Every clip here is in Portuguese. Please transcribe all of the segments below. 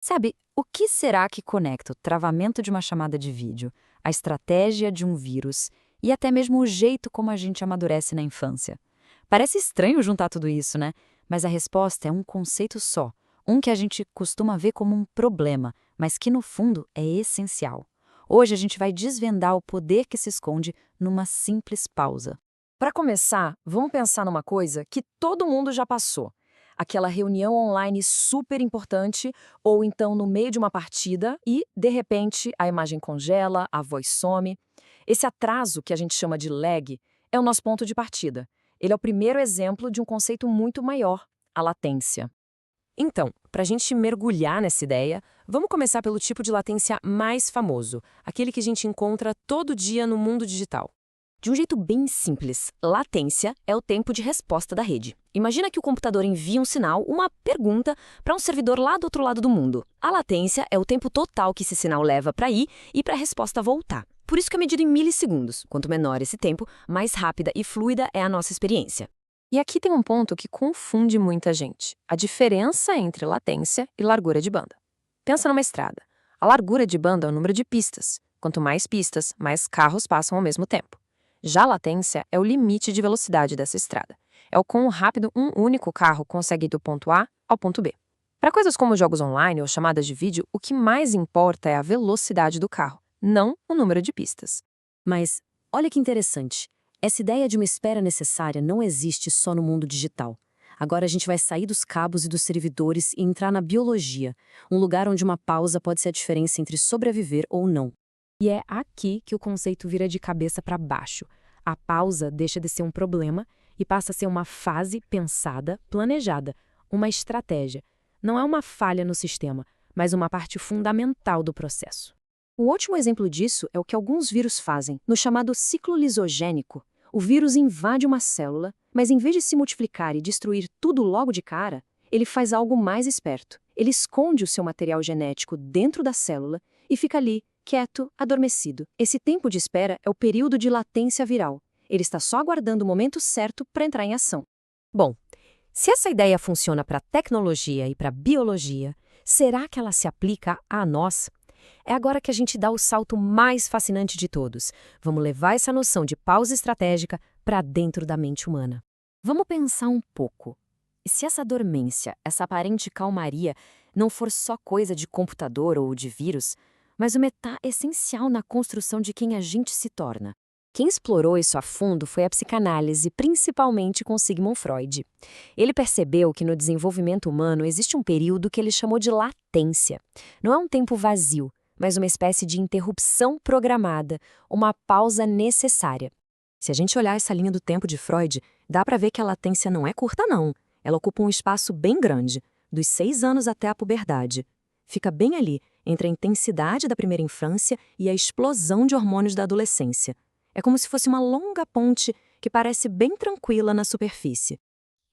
Sabe, o que será que conecta o travamento de uma chamada de vídeo, a estratégia de um vírus e até mesmo o jeito como a gente amadurece na infância? Parece estranho juntar tudo isso, né? Mas a resposta é um conceito só, um que a gente costuma ver como um problema, mas que no fundo é essencial. Hoje a gente vai desvendar o poder que se esconde numa simples pausa. Para começar, vamos pensar numa coisa que todo mundo já passou. Aquela reunião online super importante, ou então no meio de uma partida e, de repente, a imagem congela, a voz some. Esse atraso, que a gente chama de lag, é o nosso ponto de partida. Ele é o primeiro exemplo de um conceito muito maior, a latência. Então, para a gente mergulhar nessa ideia, vamos começar pelo tipo de latência mais famoso, aquele que a gente encontra todo dia no mundo digital. De um jeito bem simples, latência é o tempo de resposta da rede. Imagina que o computador envia um sinal, uma pergunta, para um servidor lá do outro lado do mundo. A latência é o tempo total que esse sinal leva para ir e para a resposta voltar. Por isso que é medido em milissegundos. Quanto menor esse tempo, mais rápida e fluida é a nossa experiência. E aqui tem um ponto que confunde muita gente: a diferença entre latência e largura de banda. Pensa numa estrada. A largura de banda é o número de pistas. Quanto mais pistas, mais carros passam ao mesmo tempo. Já a latência é o limite de velocidade dessa estrada. É o quão rápido um único carro consegue ir do ponto A ao ponto B. Para coisas como jogos online ou chamadas de vídeo, o que mais importa é a velocidade do carro, não o número de pistas. Mas, olha que interessante, essa ideia de uma espera necessária não existe só no mundo digital. Agora a gente vai sair dos cabos e dos servidores e entrar na biologia, um lugar onde uma pausa pode ser a diferença entre sobreviver ou não. E é aqui que o conceito vira de cabeça para baixo. A pausa deixa de ser um problema e passa a ser uma fase pensada, planejada, uma estratégia. Não é uma falha no sistema, mas uma parte fundamental do processo. O último exemplo disso é o que alguns vírus fazem, no chamado ciclo lisogênico. O vírus invade uma célula, mas em vez de se multiplicar e destruir tudo logo de cara, ele faz algo mais esperto. Ele esconde o seu material genético dentro da célula e fica ali, quieto, adormecido. Esse tempo de espera é o período de latência viral. Ele está só aguardando o momento certo para entrar em ação. Bom, se essa ideia funciona para tecnologia e para biologia, será que ela se aplica a nós? É agora que a gente dá o salto mais fascinante de todos. Vamos levar essa noção de pausa estratégica para dentro da mente humana. Vamos pensar um pouco. E se essa dormência, essa aparente calmaria, não for só coisa de computador ou de vírus, mas uma etapa essencial na construção de quem a gente se torna? Quem explorou isso a fundo foi a psicanálise, principalmente com Sigmund Freud. Ele percebeu que no desenvolvimento humano existe um período que ele chamou de latência. Não é um tempo vazio, mas uma espécie de interrupção programada, uma pausa necessária. Se a gente olhar essa linha do tempo de Freud, dá para ver que a latência não é curta, não. Ela ocupa um espaço bem grande, dos 6 anos até a puberdade. Fica bem ali, entre a intensidade da primeira infância e a explosão de hormônios da adolescência. É como se fosse uma longa ponte que parece bem tranquila na superfície.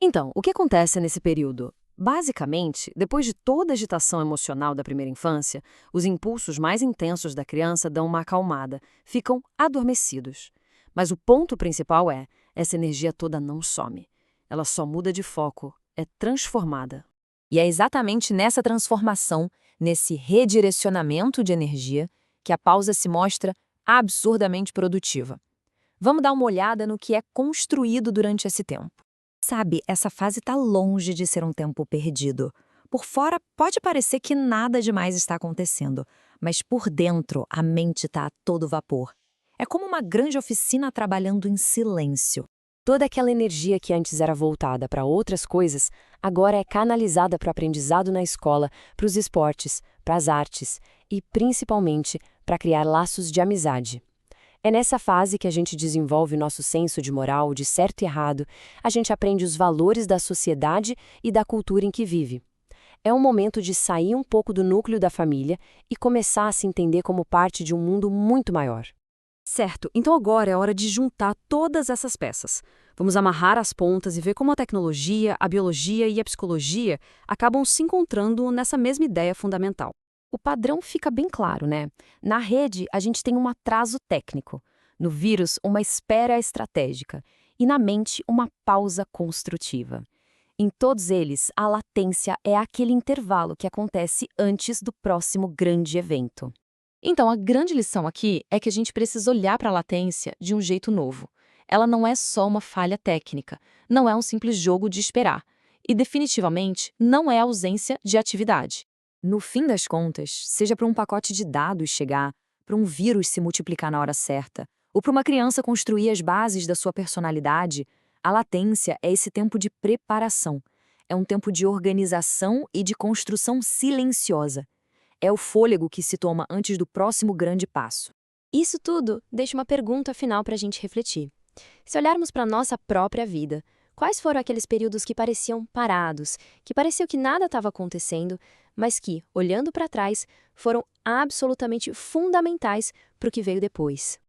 Então, o que acontece nesse período? Basicamente, depois de toda a agitação emocional da primeira infância, os impulsos mais intensos da criança dão uma acalmada, ficam adormecidos. Mas o ponto principal é, essa energia toda não some. Ela só muda de foco, é transformada. E é exatamente nessa transformação, nesse redirecionamento de energia, que a pausa se mostra absurdamente produtiva. Vamos dar uma olhada no que é construído durante esse tempo. Sabe, essa fase está longe de ser um tempo perdido. Por fora, pode parecer que nada demais está acontecendo, mas por dentro, a mente está a todo vapor. É como uma grande oficina trabalhando em silêncio. Toda aquela energia que antes era voltada para outras coisas, agora é canalizada para o aprendizado na escola, para os esportes, para as artes e, principalmente, para criar laços de amizade. É nessa fase que a gente desenvolve nosso senso de moral, de certo e errado, a gente aprende os valores da sociedade e da cultura em que vive. É um momento de sair um pouco do núcleo da família e começar a se entender como parte de um mundo muito maior. Certo, então agora é hora de juntar todas essas peças. Vamos amarrar as pontas e ver como a tecnologia, a biologia e a psicologia acabam se encontrando nessa mesma ideia fundamental. O padrão fica bem claro, né? Na rede, a gente tem um atraso técnico. No vírus, uma espera estratégica. E na mente, uma pausa construtiva. Em todos eles, a latência é aquele intervalo que acontece antes do próximo grande evento. Então, a grande lição aqui é que a gente precisa olhar para a latência de um jeito novo. Ela não é só uma falha técnica, não é um simples jogo de esperar. E definitivamente não é ausência de atividade. No fim das contas, seja para um pacote de dados chegar, para um vírus se multiplicar na hora certa, ou para uma criança construir as bases da sua personalidade, a latência é esse tempo de preparação. É um tempo de organização e de construção silenciosa. É o fôlego que se toma antes do próximo grande passo. Isso tudo deixa uma pergunta final para a gente refletir. Se olharmos para a nossa própria vida, quais foram aqueles períodos que pareciam parados, que parecia que nada estava acontecendo, mas que, olhando para trás, foram absolutamente fundamentais para o que veio depois?